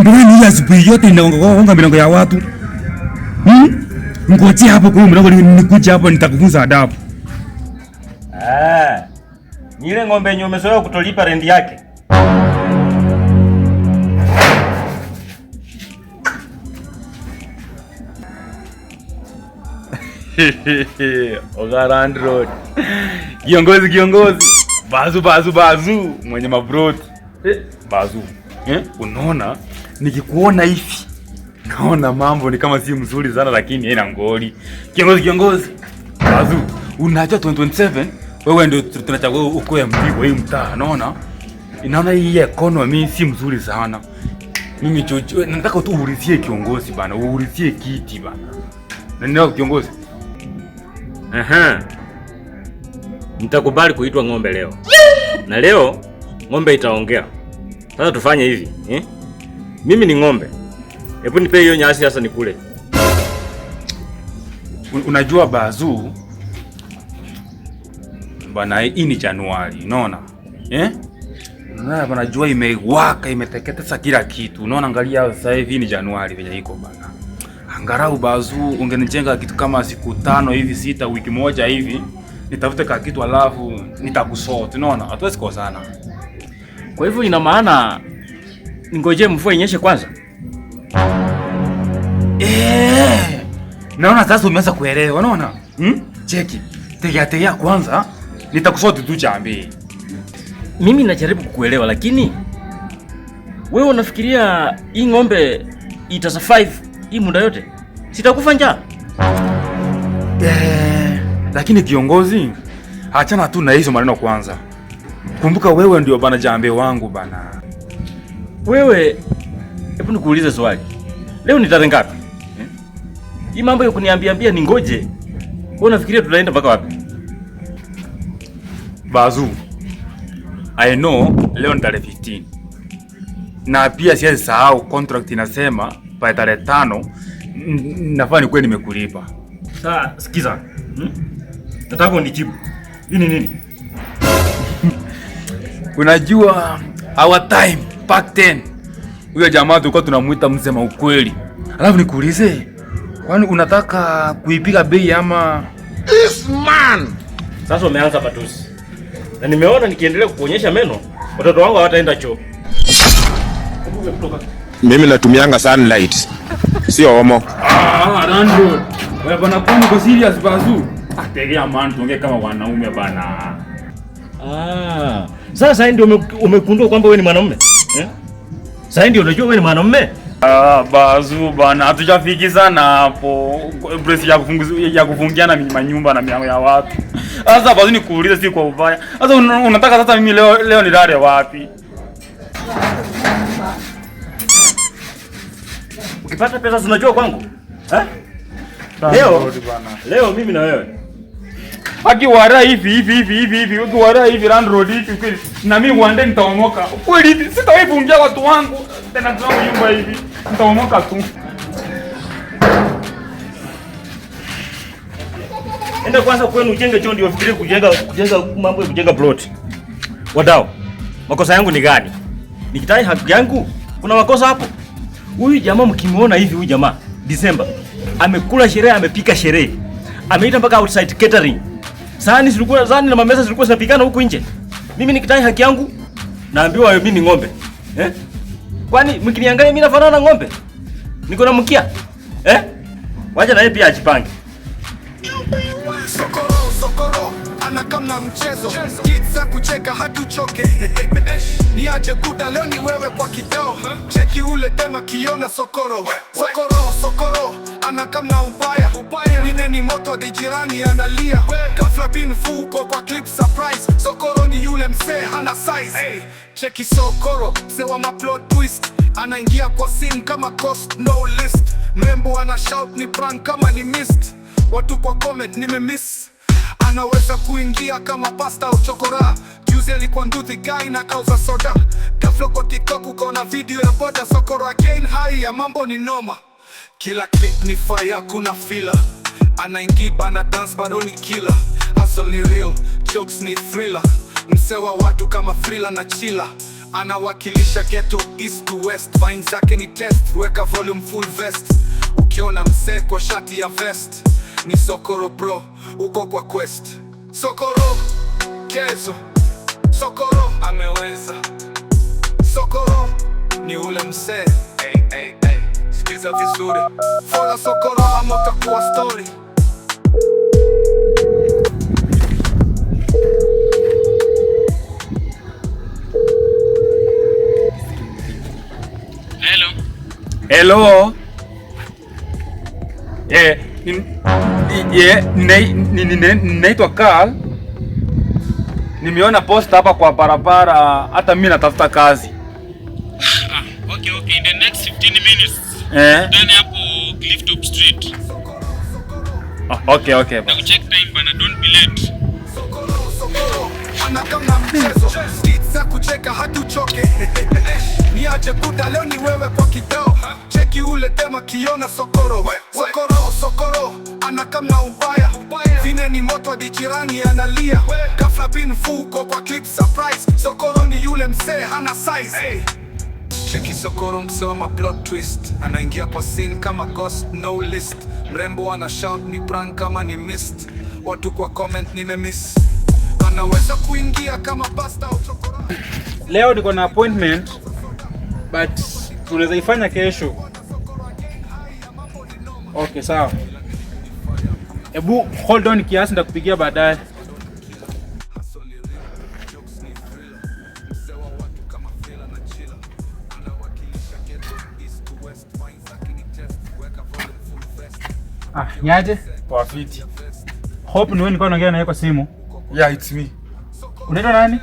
ng'ombe gani asubuhi yote inaonga milango ya watu? Ngoje hapo kwa mlango nikuja hapo nitakufunza adabu. Ni ile ng'ombe yenye umezoea kutolipa rendi yake. Ogarandro. Kiongozi. Bazu mwenye mabroti. Bazu. Unaona nikikuona hivi naona mambo ni kama si mzuri sana lakini haina ngoli. Kiongozi. Bazu, unajua 2027 wewe ndio tunachagua ukoe mpigo hii mtaa, unaona? Inaona hii economy si mzuri sana. Mimi chocho nataka tu uulizia kiongozi bana, uulizia kiti bana. Na ndio kiongozi. Nitakubali kuitwa ng'ombe leo. Na leo ng'ombe itaongea. Sasa tufanye hivi, Mimi ni ng'ombe. Hebu nipe hiyo nyasi sasa nikule. Unajua Bazu bana, hii ni Januari, unaona? Unaona bana, jua imewaka, imeteketeza kila kitu. Unaona, angalia sasa hivi ni Januari venye iko bana. Angalau Bazu ungenijenga kitu kama siku 5 hivi 6 wiki moja hivi. Nitafute ka kitu alafu nitakusort, unaona? Hatuwezi kosana. Kwa hivyo ina maana ningoje mvua inyeshe kwanza? Naona sasa umeanza kuelewa, unaona? Cheki. Tegea kwanza, nitakusort tu jambi. Mimi najaribu kukuelewa lakini wewe unafikiria hii ng'ombe itasurvive hii muda yote? Sitakufa njaa. Lakini kiongozi, achana tu na hizo maneno kwanza. Kumbuka wewe ndio bana jambe wangu bana. Wewe, hebu nikuulize swali. Leo ni tarehe ngapi? Hii mambo ya kuniambia ni ngoje. Wewe unafikiria tutaenda mpaka wapi? Bazu, I know leo ni tarehe 15. Na pia siwezi sahau contract inasema by tarehe 5 nafaa nikuwe nimekulipa. Sasa sikiza. Nataka unijibu. Hii ni nini? Unajua our time back then. Huyo jamaa tulikuwa tunamuita msema ukweli. Alafu nikuulize, kwani unataka kuipiga bei ama this man? Sasa umeanza patusi. Na nimeona nikiendelea kukuonyesha meno, watoto wangu hawataenda choo. Mimi natumianga sunlight. Sio homo. Rando. Wewe bana, kwani uko serious Bazu? Ategea man, tuongee kama wanaume bana. Sasa ndio umegundua kwamba wewe ni mwanamume? Sasa ndio unajua wewe ni mwanamume? Bazu bana, hatujafikizana hapo. Brace ya kufungiana manyumba na milango ya watu. Sasa Bazu nikuulize si kwa ubaya. Sasa unataka sasa mimi leo nilale wapi? Ukipata pesa unajua kwangu? Leo mimi na wewe. Akiwara hivi ukiwara hivi landlord hivi kweli na mimi uande nitaomoka. Kweli sitawahi kuingia watu wangu tena tunao nyumba hivi. Nitaomoka tu. Enda kwanza kwenu ujenge choo ndio ufikirie kujenga mambo ya kujenga plot. Wadau. Makosa yangu ni gani? Nikitai haki yangu kuna makosa hapo. Huyu jamaa mkimuona hivi, huyu jamaa December amekula sherehe, amepika sherehe. Ameita mpaka outside catering. Sahani na mamesa zilikuwa zinapikana huku nje. Mimi nikitai haki yangu naambiwa mimi ni ng'ombe. Kwani mkiniangalia mimi nafanana na ng'ombe? Niko na mkia? Wacha na yeye pia ajipange. Sokoro anakamna mchezo kitsa kucheka hatuchoke. Niaje kuda leo ni wewe kwa kidao. Cheki ule tema kiona Sokoro anakamna ubaya. Nine ni moto de jirani analia. Ghafla bin fuko kwa clip surprise. Sokoro ni yule msee hana size. Cheki Sokoro sewa maplot twist. Anaingia kwa scene kama cost no list. Membo ana shout ni prank kama ni mist. Watu kwa comment nimemiss. Anaweza kuingia kama pasta au chokora. Juzi alikuwa nduthi guy na kauza soda. Ghafla kwa TikTok uko na video ya boda. Sokoro again high ya mambo ni noma. Kila clip ni fire kuna filler. Anaingia bana dance bado ni killer. Hustle ni real, jokes ni thriller. Msewa watu kama thriller na chilla. anawakilisha ghetto east to west. Fine zake ni test, weka volume full vest. Ukiona msee kwa shati ya vest, ni Sokoro bro, uko kwa quest. Sokoro, Kezo, Sokoro ameweza. Sokoro ni ule msee. Sikiza vizuri, follow Sokoro ama utakuwa story. Hello. Naitwa Carl. Nimeona posta hapa kwa barabara, hata mimi natafuta kazi. Okay, in the next 15 minutes. Ndani hapo Clifftop Street. Okay. Na check time bana, don't be late. Sokoro anakama mchezo, sitsa kucheka hatuchoke. Niache kuda leo ni wewe kwa kidao. Cheki ule tema kiona Sokoro. Sokoro anakama ubaya. Vine ni moto hadi jirani analia. Ghafla bin fuko kwa clip surprise. Sokoro ni yule msee hana size. Cheki Sokoro msee wa plot twist. Anaingia kwa scene kama ghost no list. Mrembo ana shout ni prank kama ni mist. Watu kwa comment nimemiss. Anaweza kuingia kama pasta au chokolate. Leo niko na appointment but tunaweza ifanya kesho. Okay, sawa. Ebu hold on kiasi, nitakupigia baadaye. Nyaje? Kwa fiti. Hope ni wewe nilikuwa naongea naye kwa simu. Yeah, it's me. Unaitwa nani?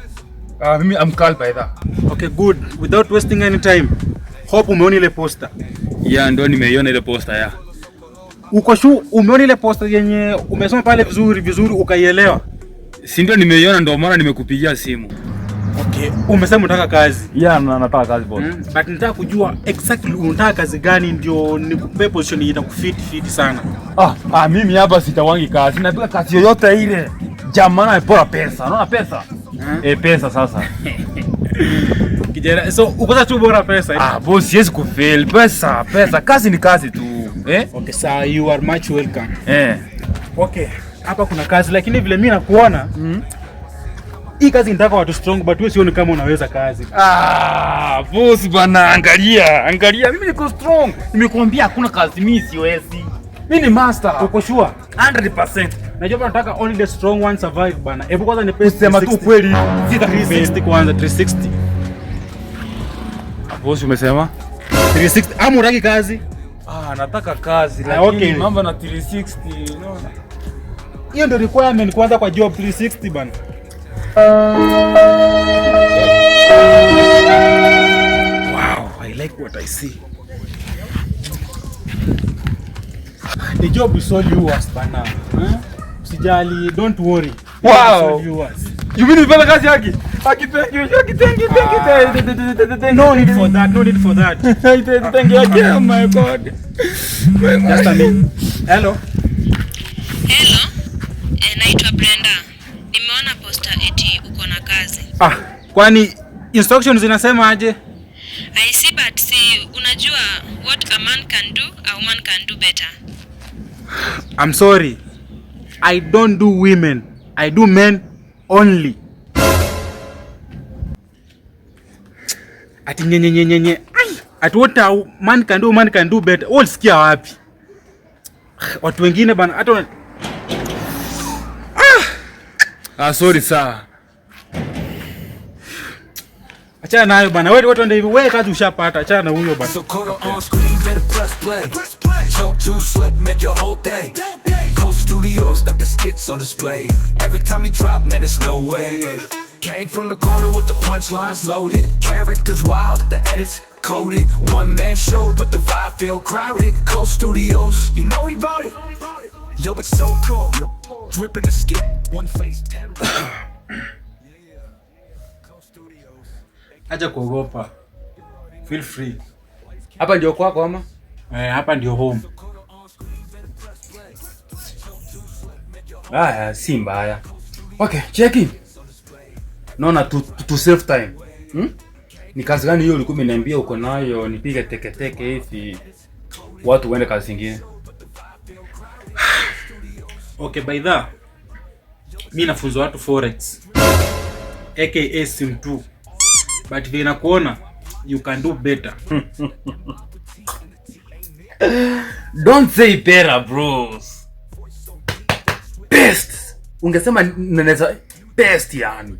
Mimi I'm Carl by that. Okay, good. Without wasting any time. Hope umeona ile poster. Yeah, ndio nimeiona ile poster ya. Uko sure umeona ile poster yenye umesoma pale vizuri ukaielewa? Si ndio nimeiona, ndio maana nimekupigia simu. Okay, umesema unataka kazi. Yeah, nataka kazi boss. But nataka kujua exactly unataka kazi gani ndio nikupe position itakufit sana. Mimi hapa sitawangi kazi. Nataka kazi yoyote ile. Jamaa anapora pesa. Unaona pesa? Pesa sasa. Kijana, so ukosa tu bora pesa. Boss, siwezi kufail. Pesa. Kazi ni kazi tu. Okay, so you are much welcome. Okay, hapa kuna kazi lakini vile mimi nakuona, hii kazi inataka watu strong but wewe sioni kama unaweza kazi. Boss bana, angalia mimi niko strong. Nimekuambia hakuna kazi mimi siwezi. Mimi ni master. Uko sure? 100%. Najua nataka only the strong ones survive bana. Hebu kwanza nipe sema tu kweli. Sita 360 kwanza 360. Boss umesema 360 ama unataka kazi? Nataka kazi lakini okay. Mambo na 360 no. Hiyo ndio requirement kwanza kwa job 360 bana. Wow, I like what I see. The job is all yours bana. Usijali, don't worry. Wow. You mean you kazi yake? Thank you. No need for that. Thank you. Oh my God. Just a minute. Hello. Naitwa Brenda. Nimeona poster eti uko na kazi. Kwani instructions zinasema aje? I see but see, unajua what a man can do, a woman can do better. I'm sorry. I don't do women. I do men only. Ati nyenye. Ati what a man can do, woman can do better. Wewe sikia wapi? Watu wengine bana hata sorry sir. Achana nayo bana. Wewe watu ndio hivi. Wewe kazi ushapata. Achana na huyo bana. Sokoro on screen, better press play. Talk too slick, make your whole day. Coast Studios, got the skits on display. Every time he drop, man, it's no way. Came from the corner with the punchlines loaded. Characters wild, the edits coded. One man show, but the vibe feel crowded. Coast Studios, you know he bought it. Yo, it's so cool. Dripping the skit, one face, 10. Acha kuogopa. Feel free. Hapa ndio kwako ama? Hapa ndio home. Si mbaya. Okay, check in. Naona to save time. Ni kazi gani hiyo ulikuwa umeniambia uko nayo nipige teke hivi watu waende kazi nyingine? Okay, by the mimi nafunza watu forex aka sim2, but vile nakuona you can do better. Don't say better bros. Best. Ungesema naweza best yani.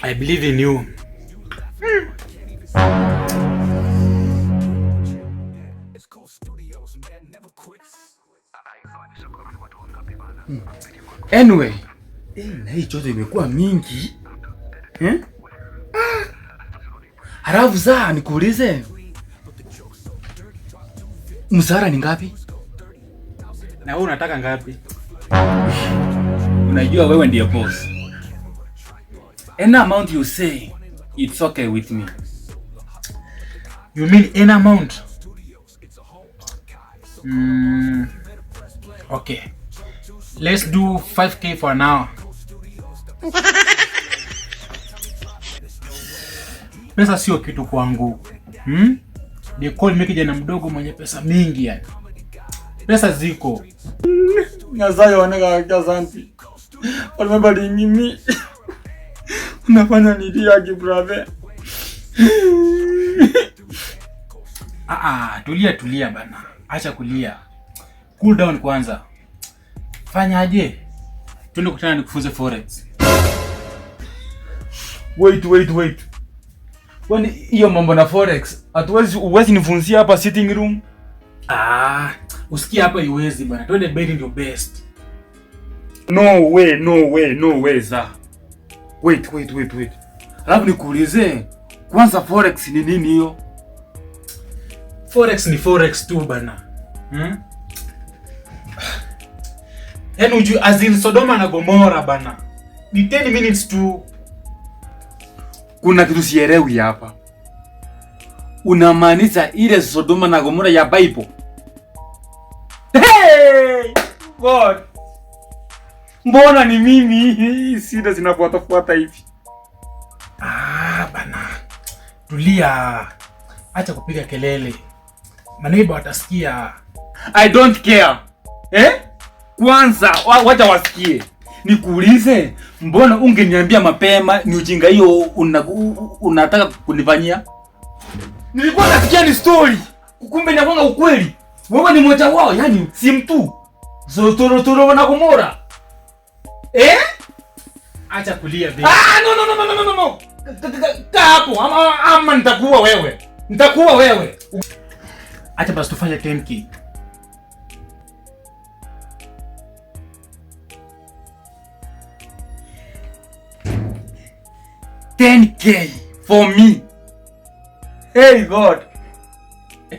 I believe in you. Anyway, na hii choto imekuwa mingi. Halafu saa nikuulize, msara ni ngapi? Na wewe unataka ngapi? Unajua wewe ndiye boss. Any amount you say, it's okay with me. You mean any amount? Okay. Let's do 5K for an hour. Pesa sio kitu kwangu. They call me kijana mdogo mwenye pesa mingi yani. Pesa ziko. Ngazayo wanaka kazanti. Walmebali mimi. Unafanya nini yaki brother? Tulia bana. Acha kulia. Cool down kwanza. Fanyaje? Twende kukutana nikufunze forex. Wait. Kwani hiyo mambo na forex uwezi nifunzia hapa sitting room? Usikia hapa iwezi bana. Twende bed ndio best. No way za. Wait. Alafu nikuulize, kwanza forex ni nini hiyo? Forex ni forex tu bana. Yaani uju as in Sodoma na Gomora bana. Ni 10 minutes tu. Kuna kitu sielewi hapa. Unamaanisha ile Sodoma na Gomora ya Bible? Hey! God. Mbona ni mimi sida zinafuata hivi? Bana. Tulia. Acha kupiga kelele. Maneiba watasikia. I don't care. Kwanza wacha wasikie. Nikuulize, mbona ungeniambia mapema ni ujinga hiyo unataka kunifanyia? Nilikuwa nasikia ni story. Kumbe ni kwanga ukweli. Wewe ni mmoja wao, yani si mtu. Sodoma na Gomora. Acha kulia baby. No. Hapo ama nitakuwa wewe. Acha basi tufanye 10K. 10K for me. Hey God.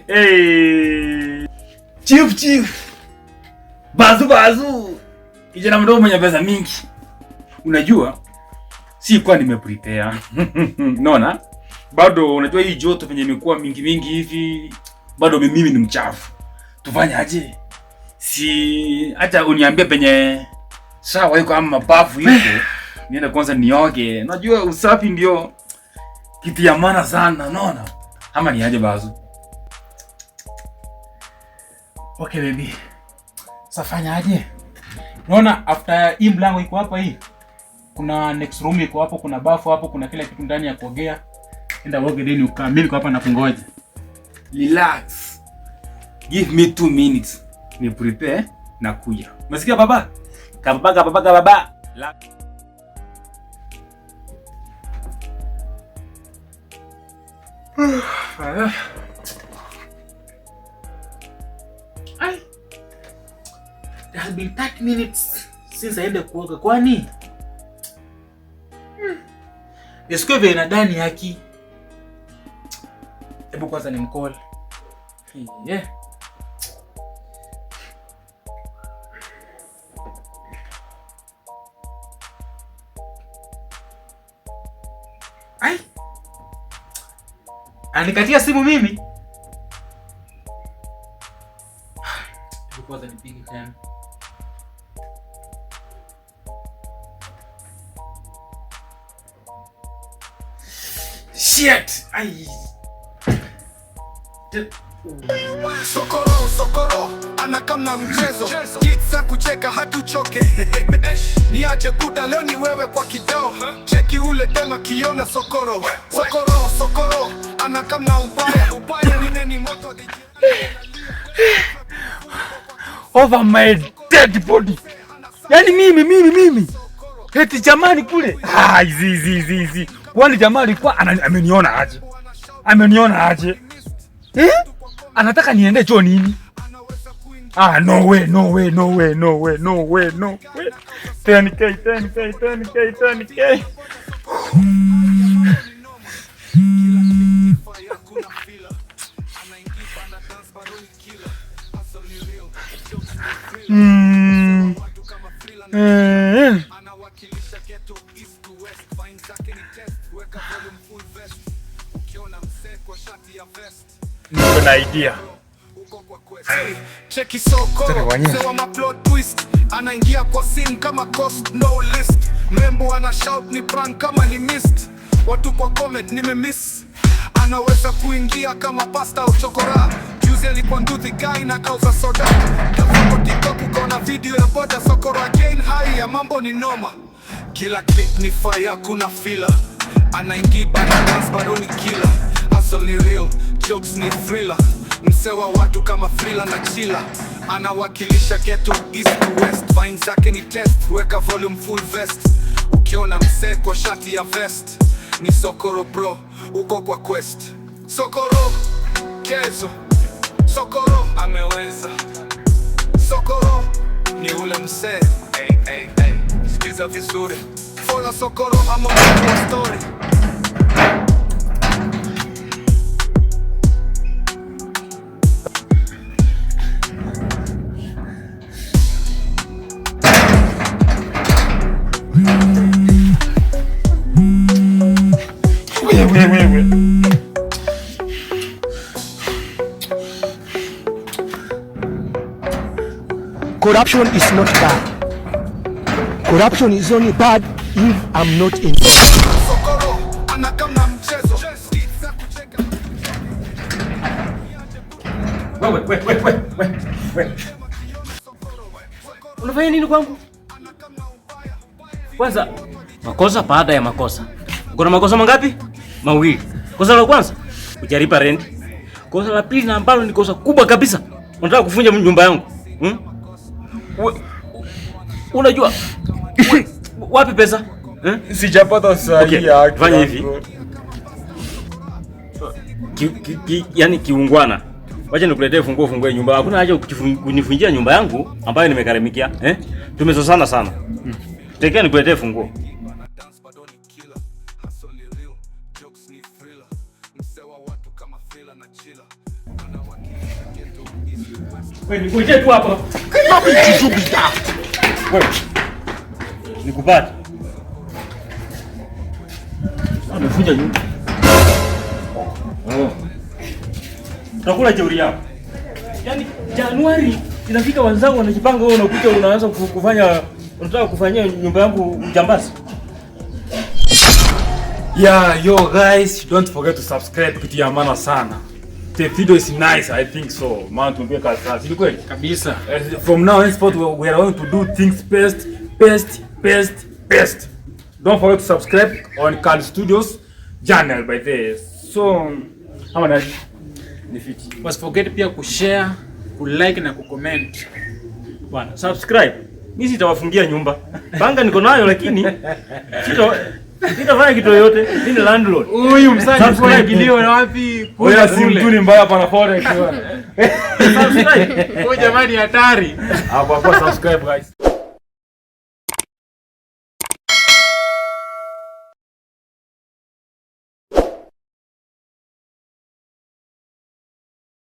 Hey. Chief. Bazu. Kijana mdogo mwenye pesa mingi. Unajua? Si kwa nimeprepare. Naona? Bado unajua hii joto penye imekuwa mingi hivi, bado mimi ni mchafu. Tufanye aje? Si acha uniambie penye sawa iko ama mabafu hivi. Nienda kwanza nioge. Unajua usafi ndio kitu ya maana sana, unaona? Ama ni aje Bazu? Okay baby. Safanya aje? Unaona after hii mlango iko hapa hii. Kuna next room iko hapo, kuna bafu hapo, kuna kila kitu ndani ya kuogea. Enda uoge deni ukaa. Mimi niko hapa na kungoja. Relax. Give me 2 minutes. Ni prepare na kuja. Umesikia baba? Kababa. It has been 30 minutes since I ended kuoga. Kwani? Nisikuwe vile na ndani yaki. Hebu kwanza ni mcall. Yeah. Anikatia simu mimi. Hebu kwanza nipige tena. Shit. Ai. Sokoro anakamna mchezo kitsa kucheka hatuchoke. Niache kuda leo ni wewe kwa kidao. Cheki ule dema kiona Sokoro anakamna ubaya ni neni moto over my dead body. Yani mimi eti jamani kule zizi kwani jamaa alikuwa ameniona aje anataka niende choo nini? No way. 10k. Niko na idea. Cheki Sokoro, sewa maplot twist. Anaingia kwa scene kama cost no list. Membo ana shout ni prank kama ni missed. Watu kwa comment nimemiss. Anaweza kuingia kama pasta au chokora. Juzi alikuwa nduthi guy na kauza soda. Kafako TikTok ukaona video ya boda Sokoro again high ya mambo ni noma. Kila clip ni fire kuna filler. Anaingia na dance bado ni killer. Hustle ni real, jokes ni thriller. Msewa watu kama thriller na chilla. Anawakilisha ghetto east to west. Vine zake ni test, weka volume full vest. Ukiona msee kwa shati ya vest ni Sokoro bro, uko kwa quest. Sokoro, kezo Sokoro, ameweza. Sokoro, ni ule msee. Hey, sikiza vizuri. Follow Sokoro, ama kwa story. Wewe. Corruption is not bad. Corruption is only bad if I'm not in. Sokoro anakamna mchezo. Wewe. Unafanya nini kwangu? Kwanza makosa baada ya makosa. Uko na makosa mangapi? Mawili. Kosa la kwanza hujalipa rent. Kosa la pili na ambalo ni kosa kubwa kabisa, unataka kuvunja nyumba yangu. Unajua wapi pesa? Sijapata sahihi yake. Fanya hivi. Yani kiungwana. Wacha nikuletee fungue nyumba. Hakuna haja kunifunjia nyumba yangu ambayo nimekaramikia, Tumezozana sana. Tekea nikuletee funguo. Wewe nikuje tu hapa. Wewe. Nikupate. Amefunja nyumba. Utakula jeuri yako. Yaani Januari inafika wenzangu wanajipanga, wewe unakuja unaanza kufanya, unataka kufanyia nyumba yangu ujambazi. Yeah, yo guys, don't forget to subscribe, kitu ya maana sana. The video is nice, I think so. Man, tumeweka kazi. Ni kweli? Kabisa. From now henceforth we are going to do things best. Don't forget to subscribe on Carl Studios channel by this. So, ama na nifiti. Usipokete pia kushare, kulike na kucomment. Bwana, subscribe. Mimi sitawafungia nyumba. Panga niko nayo lakini sitafanya kitu yoyote. Mimi ni landlord. Huyu msanii kwa kilio na wapi? Wewe si mtu ni mbaya hapa na forex. Subscribe. Huyu jamani hatari. Hapo subscribe guys.